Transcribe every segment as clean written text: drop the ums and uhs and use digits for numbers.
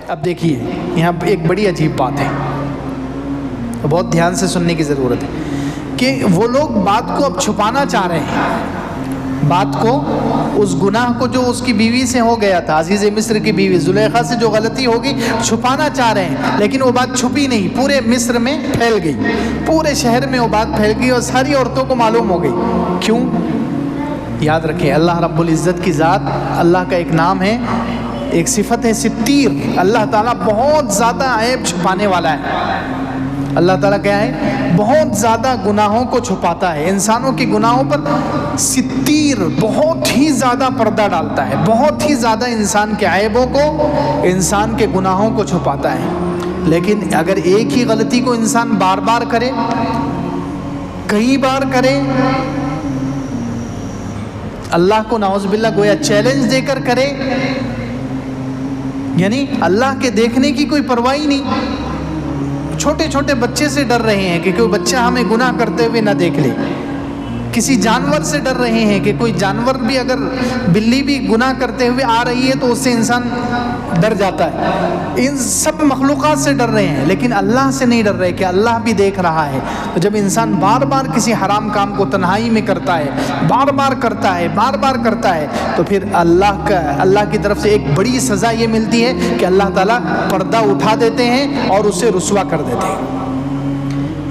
اب دیکھیے یہاں ایک بڑی عجیب بات ہے، بہت دھیان سے سننے کی ضرورت ہے کہ وہ لوگ بات کو اب چھپانا چاہ رہے ہیں، بات کو، اس گناہ کو جو اس کی بیوی سے ہو گیا تھا، عزیز مصر کی بیوی زلیخا سے جو غلطی ہوگی، چھپانا چاہ رہے ہیں، لیکن وہ بات چھپی نہیں، پورے مصر میں پھیل گئی، پورے شہر میں وہ بات پھیل گئی اور ساری عورتوں کو معلوم ہو گئی۔ کیوں؟ یاد رکھیں اللہ رب العزت کی ذات، اللہ کا ایک نام ہے، ایک صفت ہے ستیر، اللہ تعالیٰ بہت زیادہ عیب چھپانے والا ہے۔ اللہ تعالیٰ کیا ہے؟ بہت زیادہ گناہوں کو چھپاتا ہے، انسانوں کے گناہوں پر ستیر، بہت ہی زیادہ پردہ ڈالتا ہے، بہت ہی زیادہ انسان کے عیبوں کو، انسان کے گناہوں کو چھپاتا ہے۔ لیکن اگر ایک ہی غلطی کو انسان بار بار کرے، کئی بار کرے، اللہ کو نعوذ باللہ گویا چیلنج دے کر کرے، یعنی اللہ کے دیکھنے کی کوئی پرواہ نہیں، چھوٹے چھوٹے بچے سے ڈر رہے ہیں کہ کوئی بچہ ہمیں گناہ کرتے ہوئے نہ دیکھ لے، کسی جانور سے ڈر رہے ہیں کہ کوئی جانور بھی، اگر بلی بھی گناہ کرتے ہوئے آ رہی ہے تو اس سے انسان ڈر جاتا ہے، ان سب مخلوقات سے ڈر رہے ہیں، لیکن اللہ سے نہیں ڈر رہے کہ اللہ بھی دیکھ رہا ہے۔ تو جب انسان بار بار کسی حرام کام کو تنہائی میں کرتا ہے، بار بار کرتا ہے، بار بار کرتا ہے، تو پھر اللہ کی طرف سے ایک بڑی سزا یہ ملتی ہے کہ اللہ تعالیٰ پردہ اٹھا دیتے ہیں اور اسے رسوا کر دیتے ہیں۔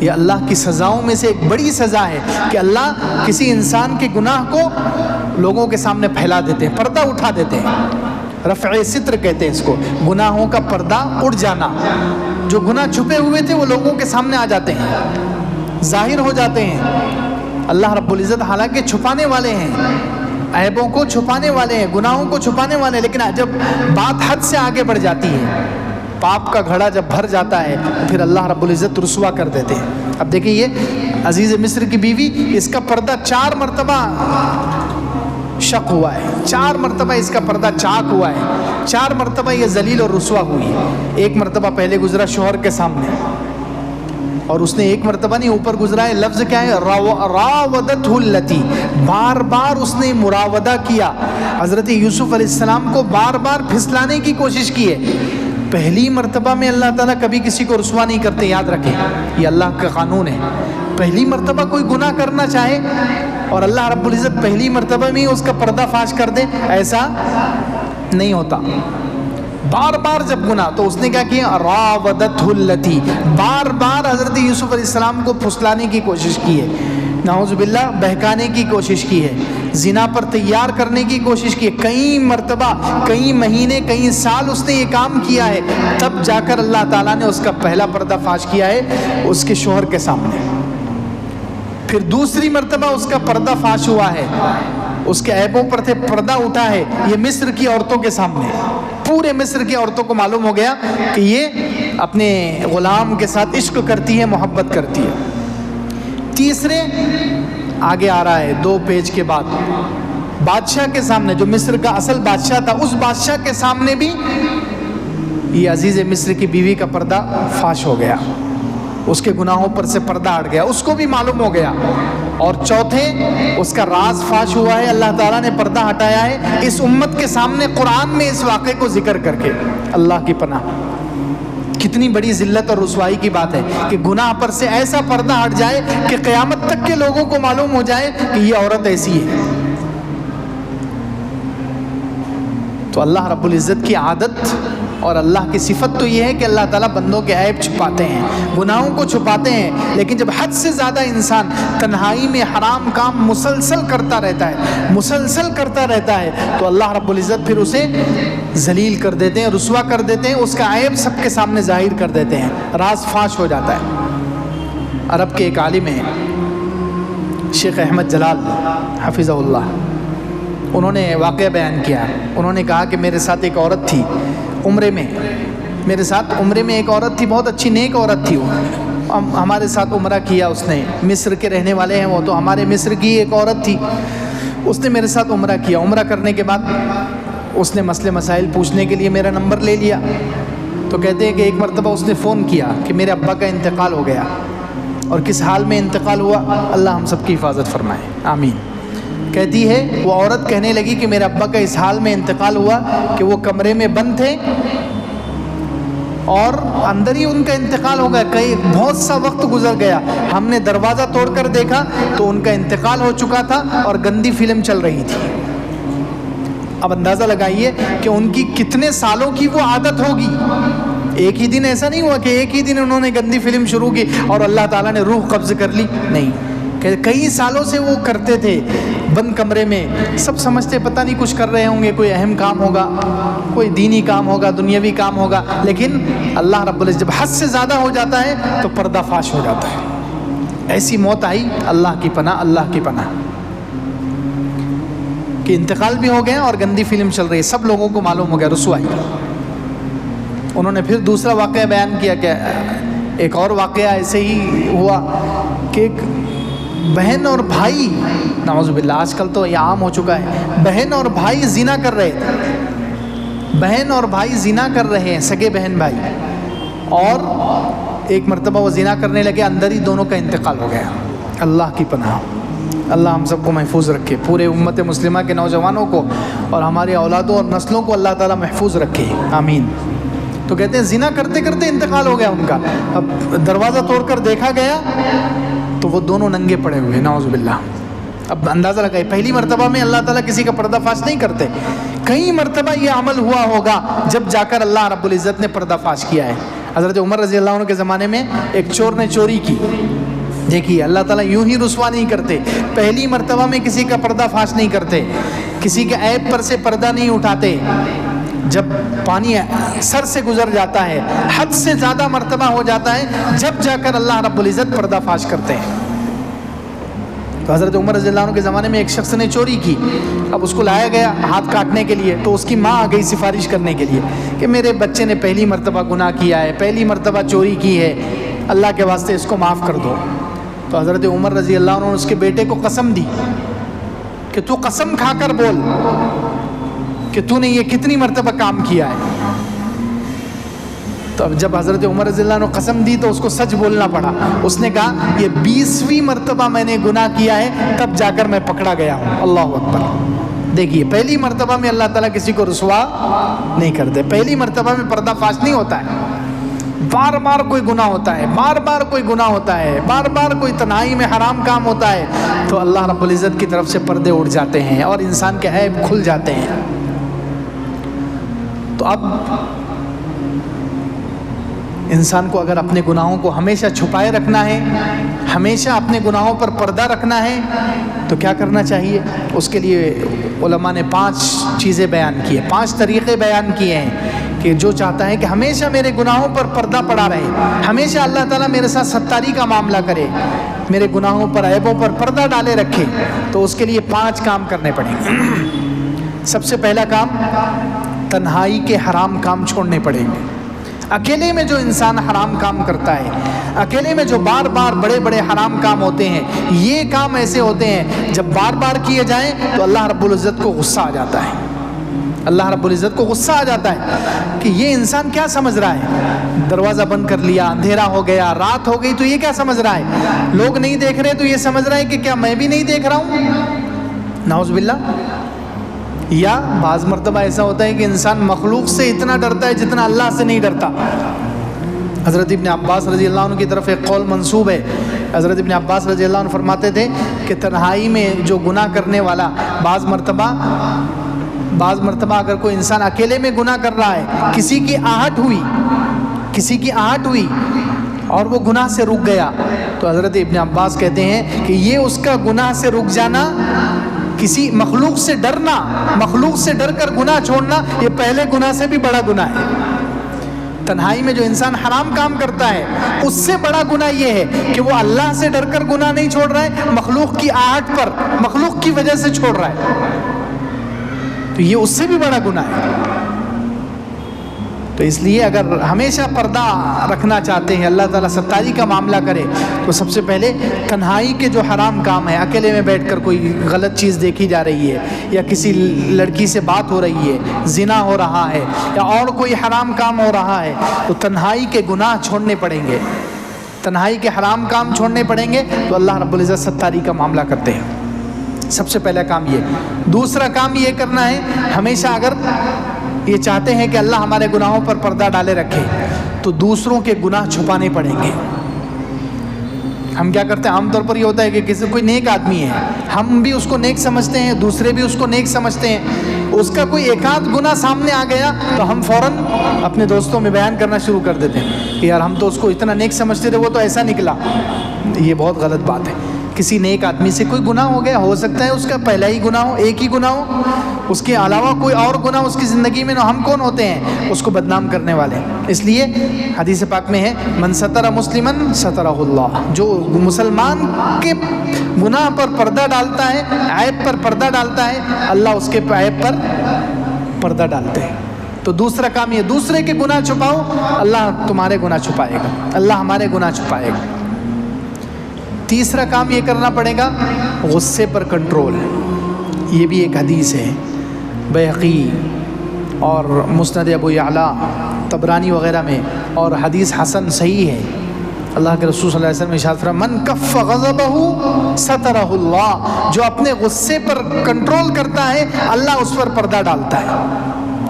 یہ اللہ کی سزاؤں میں سے ایک بڑی سزا ہے کہ اللہ کسی انسان کے گناہ کو لوگوں کے سامنے پھیلا دیتے ہیں، پردہ اٹھا دیتے ہیں، رفع ستر کہتے ہیں اس کو، گناہوں کا پردہ اٹھ جانا، جو گناہ چھپے ہوئے تھے وہ لوگوں کے سامنے آ جاتے ہیں، ظاہر ہو جاتے ہیں۔ اللہ رب العزت حالانکہ چھپانے والے ہیں، عیبوں کو چھپانے والے ہیں، گناہوں کو چھپانے والے ہیں، لیکن جب بات حد سے آگے بڑھ جاتی ہے، پاپ کا گھڑا جب بھر جاتا ہے تو پھر اللہ رب العزت رسوا کر دیتے ہیں۔ اب دیکھیں یہ عزیز مصر کی بیوی، اس کا پردہ 4 مرتبہ شق ہوا ہے، 4 مرتبہ اس کا پردہ چاک ہوا ہے، 4 مرتبہ یہ ذلیل اور رسوا ہوئی۔ ایک مرتبہ پہلے گزرا شوہر کے سامنے، اور اس نے ایک مرتبہ نہیں، اوپر گزرا ہے، لفظ کیا ہے؟ راودتہ التی، بار بار اس نے مراودہ کیا، حضرت یوسف علیہ السلام کو بار بار پھسلانے کی کوشش کی ہے۔ پہلی مرتبہ میں اللہ تعالیٰ کبھی کسی کو رسوا نہیں کرتے، یاد رکھیں، یہ اللہ کا قانون ہے۔ پہلی مرتبہ کوئی گناہ کرنا چاہے اور اللہ رب العزت پہلی مرتبہ میں اس کا پردہ فاش کر دے، ایسا نہیں ہوتا۔ بار بار جب گناہ، تو اس نے کیا کیا؟ راودتہ التی، بار بار حضرت یوسف علیہ السلام کو پھسلانے کی کوشش کی ہے، نعوذ باللہ بہکانے کی کوشش کی ہے، زنا پر تیار کرنے کی کوشش کی ہے، کئی مرتبہ، کئی مہینے، کئی سال اس نے یہ کام کیا ہے، تب جا کر اللہ تعالیٰ نے اس کا پہلا پردہ فاش کیا ہے اس کے شوہر کے سامنے۔ پھر دوسری مرتبہ اس کا پردہ فاش ہوا ہے، اس کے عیبوں پر سے پردہ اٹھا ہے، یہ مصر کی عورتوں کے سامنے، پورے مصر کی عورتوں کو معلوم ہو گیا کہ یہ اپنے غلام کے ساتھ عشق کرتی ہے، محبت کرتی ہے۔ تیسرے آگے آ رہا ہے 2 پیج کے بعد، بادشاہ کے سامنے، جو مصر کا اصل بادشاہ تھا، اس بادشاہ کے سامنے بھی یہ عزیز مصر کی بیوی کا پردہ فاش ہو گیا، اس کے گناہوں پر سے پردہ ہٹ گیا، اس کو بھی معلوم ہو گیا۔ اور چوتھے اس کا راز فاش ہوا ہے، اللہ تعالیٰ نے پردہ ہٹایا ہے اس امت کے سامنے، قرآن میں اس واقعے کو ذکر کر کے۔ اللہ کی پناہ، کتنی بڑی ذلت اور رسوائی کی بات ہے کہ گناہ پر سے ایسا پردہ ہٹ جائے کہ قیامت تک کے لوگوں کو معلوم ہو جائے کہ یہ عورت ایسی ہے۔ تو اللہ رب العزت کی عادت اور اللہ کی صفت تو یہ ہے کہ اللہ تعالیٰ بندوں کے عیب چھپاتے ہیں، گناہوں کو چھپاتے ہیں، لیکن جب حد سے زیادہ انسان تنہائی میں حرام کام مسلسل کرتا رہتا ہے، مسلسل کرتا رہتا ہے، تو اللہ رب العزت پھر اسے ذلیل کر دیتے ہیں، رسوا کر دیتے ہیں، اس کا عیب سب کے سامنے ظاہر کر دیتے ہیں، راز فاش ہو جاتا ہے۔ عرب کے ایک عالم ہیں شیخ احمد جلال حفظہ اللہ، انہوں نے واقعہ بیان کیا، انہوں نے کہا کہ میرے ساتھ ایک عورت تھی عمرے میں، میرے ساتھ عمرے میں ایک عورت تھی، بہت اچھی نیک عورت تھی، وہ ہمارے ساتھ عمرہ کیا اس نے، مصر کے رہنے والے ہیں وہ، تو ہمارے مصر کی ایک عورت تھی، اس نے میرے ساتھ عمرہ کیا، عمرہ کرنے کے بعد اس نے مسئلے مسائل پوچھنے کے لیے میرا نمبر لے لیا، تو کہتے ہیں کہ ایک مرتبہ اس نے فون کیا کہ میرے ابا کا انتقال ہو گیا، اور کس حال میں انتقال ہوا، اللہ ہم سب کی حفاظت فرمائے، آمین۔ کہتی ہے وہ عورت کہنے لگی کہ میرے ابا کا اس حال میں انتقال ہوا کہ وہ کمرے میں بند تھے، اور اندر ہی ان کا انتقال ہو گیا. کئی بہت سا وقت گزر گیا, ہم نے دروازہ توڑ کر دیکھا تو ان کا انتقال ہو چکا تھا اور گندی فلم چل رہی تھی. اب اندازہ لگائیے کہ ان کی کتنے سالوں کی وہ عادت ہوگی. ایک ہی دن ایسا نہیں ہوا کہ ایک ہی دن انہوں نے گندی فلم شروع کی اور اللہ تعالیٰ نے روح قبض کر لی. نہیں, کہ کئی سالوں سے وہ کرتے تھے بند کمرے میں. سب سمجھتے پتہ نہیں کچھ کر رہے ہوں گے, کوئی اہم کام ہوگا, کوئی دینی کام ہوگا, دنیاوی کام ہوگا. لیکن اللہ رب العزت جب حد سے زیادہ ہو جاتا ہے تو پردہ فاش ہو جاتا ہے. ایسی موت آئی, اللہ کی پناہ, اللہ کی پناہ, کہ انتقال بھی ہو گئے اور گندی فلم چل رہی ہے. سب لوگوں کو معلوم ہو گیا, رسوائی. انہوں نے پھر دوسرا واقعہ بیان کیا کہ ایک اور واقعہ ایسے ہی ہوا کہ ایک بہن اور بھائی, نعوذ باللہ آج کل تو یہ عام ہو چکا ہے, بہن اور بھائی زنا کر رہے تھے. بہن اور بھائی زنا کر رہے ہیں, سگے بہن بھائی, اور ایک مرتبہ وہ زنا کرنے لگے, اندر ہی دونوں کا انتقال ہو گیا. اللہ کی پناہ, اللہ ہم سب کو محفوظ رکھے, پورے امت مسلمہ کے نوجوانوں کو اور ہمارے اولادوں اور نسلوں کو اللہ تعالیٰ محفوظ رکھے, آمین. تو کہتے ہیں زنا کرتے کرتے انتقال ہو گیا ان کا. اب دروازہ توڑ کر دیکھا گیا تو وہ دونوں ننگے پڑے ہوئے, نعوذ باللہ. اب اندازہ لگائے, پہلی مرتبہ میں اللہ تعالیٰ کسی کا پردہ فاش نہیں کرتے, کئی مرتبہ یہ عمل ہوا ہوگا جب جا کر اللہ رب العزت نے پردہ فاش کیا ہے. حضرت عمر رضی اللہ عنہ کے زمانے میں ایک چور نے چوری کی. دیکھیے اللہ تعالیٰ یوں ہی رسوا نہیں کرتے, پہلی مرتبہ میں کسی کا پردہ فاش نہیں کرتے, کسی کے عیب پر سے پردہ نہیں اٹھاتے. جب پانی سر سے گزر جاتا ہے, حد سے زیادہ مرتبہ ہو جاتا ہے, جب جا کر اللہ رب العزت پردہ فاش کرتے ہیں. تو حضرت عمر رضی اللہ عنہ کے زمانے میں ایک شخص نے چوری کی. اب اس کو لایا گیا ہاتھ کاٹنے کے لیے, تو اس کی ماں آ گئی سفارش کرنے کے لیے کہ میرے بچے نے پہلی مرتبہ گناہ کیا ہے, پہلی مرتبہ چوری کی ہے, اللہ کے واسطے اس کو معاف کر دو. تو حضرت عمر رضی اللہ عنہ نے اس کے بیٹے کو قسم دی کہ تو قسم کھا کر بول کہ تو نے یہ کتنی مرتبہ کام کیا ہے. تو اب جب حضرت عمر رضی اللہ عنہ قسم دی تو اس کو سچ بولنا پڑا. اس نے کہا یہ 20ویں مرتبہ میں نے گناہ کیا ہے, تب جا کر میں پکڑا گیا ہوں. اللہ اکبر. دیکھیے پہلی مرتبہ میں اللہ تعالیٰ کسی کو رسوا نہیں کرتے, پہلی مرتبہ میں پردہ فاش نہیں ہوتا ہے. بار بار کوئی گناہ ہوتا ہے, بار بار کوئی گناہ ہوتا ہے, بار بار کوئی تنہائی میں حرام کام ہوتا ہے, تو اللہ رب العزت کی طرف سے پردے اٹھ جاتے ہیں اور انسان کے عیب کھل جاتے ہیں. تو اب انسان کو اگر اپنے گناہوں کو ہمیشہ چھپائے رکھنا ہے, ہمیشہ اپنے گناہوں پر پردہ رکھنا ہے, تو کیا کرنا چاہیے؟ اس کے لیے علماء نے 5 چیزیں بیان کی ہیں, 5 طریقے بیان کیے ہیں کہ جو چاہتا ہے کہ ہمیشہ میرے گناہوں پر پردہ پڑا رہے, ہمیشہ اللہ تعالیٰ میرے ساتھ ستاری کا معاملہ کرے, میرے گناہوں پر عیبوں پر پردہ ڈالے رکھے, تو اس کے لیے 5 کام کرنے پڑیں گے. سب سے پہلا کام, تنہائی کے حرام کام چھوڑنے پڑیں گے. اکیلے میں جو انسان حرام کام کرتا ہے, اکیلے میں جو بار بار بڑے بڑے حرام کام ہوتے ہیں, یہ کام ایسے ہوتے ہیں جب بار بار کیے جائیں تو اللہ رب العزت کو غصہ آ جاتا ہے. اللہ رب العزت کو غصہ آ جاتا ہے کہ یہ انسان کیا سمجھ رہا ہے, دروازہ بند کر لیا, اندھیرا ہو گیا, رات ہو گئی, تو یہ کیا سمجھ رہا ہے, لوگ نہیں دیکھ رہے تو یہ سمجھ رہا ہے کہ کیا میں بھی نہیں دیکھ رہا ہوں, نعوذ باللہ. یا بعض مرتبہ ایسا ہوتا ہے کہ انسان مخلوق سے اتنا ڈرتا ہے جتنا اللہ سے نہیں ڈرتا. حضرت ابن عباس رضی اللہ عنہ کی طرف ایک قول منسوب ہے. حضرت ابن عباس رضی اللہ عنہ فرماتے تھے کہ تنہائی میں جو گناہ کرنے والا, بعض مرتبہ اگر کوئی انسان اکیلے میں گناہ کر رہا ہے, کسی کی آہٹ ہوئی اور وہ گناہ سے رک گیا, تو حضرت ابن عباس کہتے ہیں کہ یہ اس کا گناہ سے رک جانا, کسی مخلوق سے ڈرنا, مخلوق سے ڈر کر گناہ چھوڑنا, یہ پہلے گناہ سے بھی بڑا گناہ ہے. تنہائی میں جو انسان حرام کام کرتا ہے, اس سے بڑا گناہ یہ ہے کہ وہ اللہ سے ڈر کر گناہ نہیں چھوڑ رہا ہے, مخلوق کی آہٹ پر, مخلوق کی وجہ سے چھوڑ رہا ہے, تو یہ اس سے بھی بڑا گناہ ہے. تو اس لیے اگر ہمیشہ پردہ رکھنا چاہتے ہیں, اللہ تعالیٰ ستاری کا معاملہ کرے, تو سب سے پہلے تنہائی کے جو حرام کام ہے, اکیلے میں بیٹھ کر کوئی غلط چیز دیکھی جا رہی ہے, یا کسی لڑکی سے بات ہو رہی ہے, زنا ہو رہا ہے, یا اور کوئی حرام کام ہو رہا ہے, تو تنہائی کے گناہ چھوڑنے پڑیں گے, تنہائی کے حرام کام چھوڑنے پڑیں گے, تو اللہ رب العزت ستاری کا معاملہ کرتے ہیں. سب سے پہلا کام یہ. دوسرا کام یہ کرنا ہے, ہمیشہ اگر یہ چاہتے ہیں کہ اللہ ہمارے گناہوں پر پردہ ڈالے رکھے، تو دوسروں کے گناہ چھپانے پڑیں گے۔ ہم کیا کرتے ہیں، عام طور پر یہ ہوتا ہے کہ کوئی نیک آدمی ہے، ہم بھی اس کو نیک سمجھتے ہیں، دوسرے بھی اس کو نیک سمجھتے ہیں، اس کا کوئی ایک آدھ گناہ سامنے آ گیا تو ہم فوراً اپنے دوستوں میں بیان کرنا شروع کر دیتے ہیں کہ یار ہم تو اس کو اتنا نیک سمجھتے تھے، وہ تو ایسا نکلا۔ یہ بہت غلط بات ہے۔ کسی نیک آدمی سے کوئی گناہ ہو گیا، ہو سکتا ہے اس کا پہلا ہی گناہ ہو، ایک ہی گناہ ہو، اس کے علاوہ کوئی اور گناہ اس کی زندگی میں نہ، ہم کون ہوتے ہیں اس کو بدنام کرنے والے؟ اس لیے حدیث پاک میں ہے من ستر مسلمن سترہ اللہ، جو مسلمان کے گناہ پر پردہ ڈالتا ہے، عیب پر پردہ ڈالتا ہے، اللہ اس کے عیب پر پردہ ڈالتے ہیں۔ تو دوسرا کام یہ، دوسرے کے گناہ چھپاؤ، اللہ تمہارے گناہ چھپائے گا، اللہ ہمارے گناہ چھپائے گا۔ تیسرا کام یہ کرنا پڑے گا، غصے پر کنٹرول۔ یہ بھی ایک حدیث ہے، بیہقی اور مسند ابو یعلا، طبرانی وغیرہ میں، اور حدیث حسن صحیح ہے۔ اللہ کے رسول صلی اللہ علیہ وسلم ارشاد فرمایا من کف غضبہ سترہ اللہ، جو اپنے غصے پر کنٹرول کرتا ہے اللہ اس پر پردہ ڈالتا ہے۔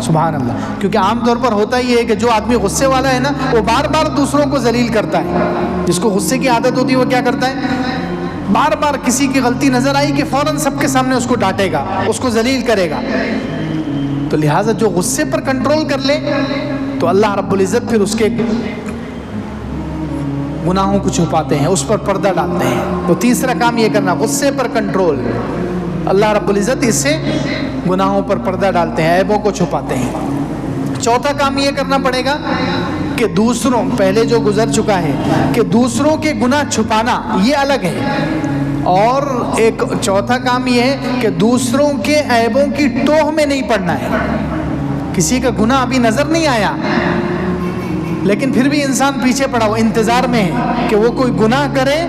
سبحان اللہ۔ کیونکہ عام طور پر ہوتا ہی ہے کہ جو آدمی غصے والا ہے نا، وہ بار بار دوسروں کو ذلیل کرتا ہے۔ جس کو غصے کی عادت ہوتی ہے وہ کیا کرتا ہے، بار بار کسی کی غلطی نظر آئی کہ فوراً سب کے سامنے اس کو ڈانٹے گا، اس کو ذلیل کرے گا۔ تو لہٰذا جو غصے پر کنٹرول کر لے تو اللہ رب العزت پھر اس کے گناہوں کو چھپاتے ہیں، اس پر پردہ ڈالتے ہیں۔ تو تیسرا کام یہ کرنا، غصے پر کنٹرول، اللہ رب العزت اس سے گناہوں پر پردہ ڈالتے ہیں، عیبوں کو چھپاتے ہیں۔ چوتھا کام یہ کرنا پڑے گا کہ دوسروں، پہلے جو گزر چکا ہے کہ دوسروں کے گناہ چھپانا یہ الگ ہے، اور ایک چوتھا کام یہ ہے کہ دوسروں کے عیبوں کی ٹوہ میں نہیں پڑنا ہے۔ کسی کا گناہ ابھی نظر نہیں آیا لیکن پھر بھی انسان پیچھے پڑا ہوا انتظار میں ہے کہ وہ کوئی گناہ کرے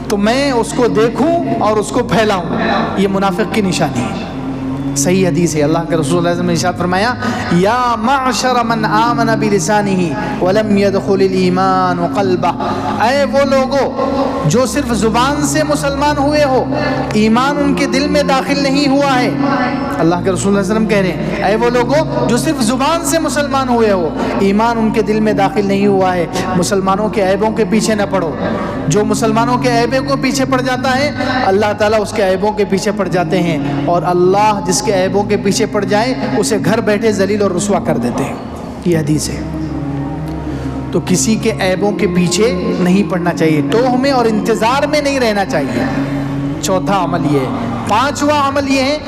تو میں اس کو دیکھوں اور اس کو پھیلاؤں، یہ منافق کی نشانی ہے۔ صحیح حدیث ہے، اللہ کے رسول صلی اللہ علیہ وسلم نے ارشاد فرمایا یا معشر من آمن بلسانہ ولم يدخل الایمان قلبہ، اے وہ لوگوں جو صرف زبان سے مسلمان ہوئے ہو، ایمان ان کے دل میں داخل نہیں ہوا ہے۔ اللہ کے رسول صلی اللہ علیہ وسلم کہہ رہے ہیں اے وہ لوگوں جو صرف زبان سے مسلمان ہوئے ہو، ایمان ان کے دل میں داخل نہیں ہوا ہے، مسلمانوں کے عیبوں کے پیچھے نہ پڑو۔ جو مسلمانوں کے عیبوں کو پیچھے پڑ جاتا ہے اللہ تعالیٰ اس کے عیبوں کے پیچھے پڑ جاتے ہیں، اور اللہ جس کے عیبوں کے پیچھے پڑ جائے اسے گھر بیٹھے ذلیل اور رسوا کر دیتے ہیں۔ یہ حدیث ہے۔ تو کسی کے عیبوں کے پیچھے نہیں پڑنا چاہیے، توہ میں اور انتظار میں نہیں رہنا چاہیے۔ چوتھا عمل یہ ہے۔ پانچواں عمل یہ ہے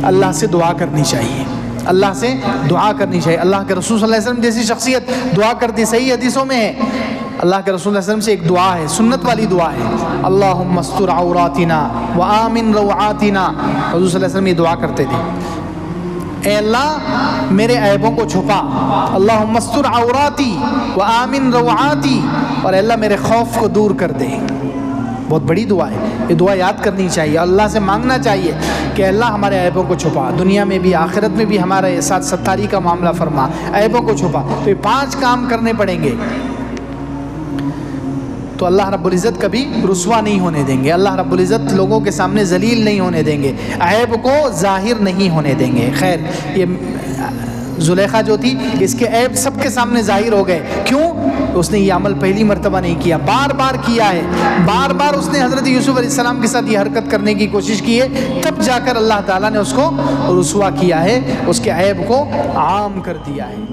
اللہ سے دعا کرنی چاہیے، اللہ سے دعا کرنی چاہیے۔ اللہ کے رسول صلی اللہ علیہ وسلم جیسی شخصیت دعا کرتی، صحیح حدیثوں میں ہے۔ اللہ کے رسول صلی اللہ علیہ وسلم سے ایک دعا ہے، سنت والی دعا ہے، اللہم استر عوراتنا وآمن روعاتنا۔ حضور صلی اللہ علیہ وسلم یہ دعا کرتے تھے، اے اللہ میرے عیبوں کو چھپا، اللہم استر عوراتی وآمن روعاتی، اور اے اللہ میرے خوف کو دور کر دے۔ بہت بڑی دعا ہے، یہ دعا یاد کرنی چاہیے، اللہ سے مانگنا چاہیے کہ اللہ ہمارے عیبوں کو چھپا، دنیا میں بھی آخرت میں بھی ہمارے ساتھ ستاری کا معاملہ فرما، عیبوں کو چھپا۔ تو یہ 5 کام کرنے پڑیں گے تو اللہ رب العزت کبھی رسوا نہیں ہونے دیں گے، اللہ رب العزت لوگوں کے سامنے ذلیل نہیں ہونے دیں گے، عیب کو ظاہر نہیں ہونے دیں گے۔ خیر، یہ زلیخا جو تھی اس کے عیب سب کے سامنے ظاہر ہو گئے، کیوں؟ اس نے یہ عمل پہلی مرتبہ نہیں کیا، بار بار کیا ہے، بار بار اس نے حضرت یوسف علیہ السلام کے ساتھ یہ حرکت کرنے کی کوشش کی ہے، تب جا کر اللہ تعالیٰ نے اس کو رسوا کیا ہے، اس کے عیب کو عام کر دیا ہے۔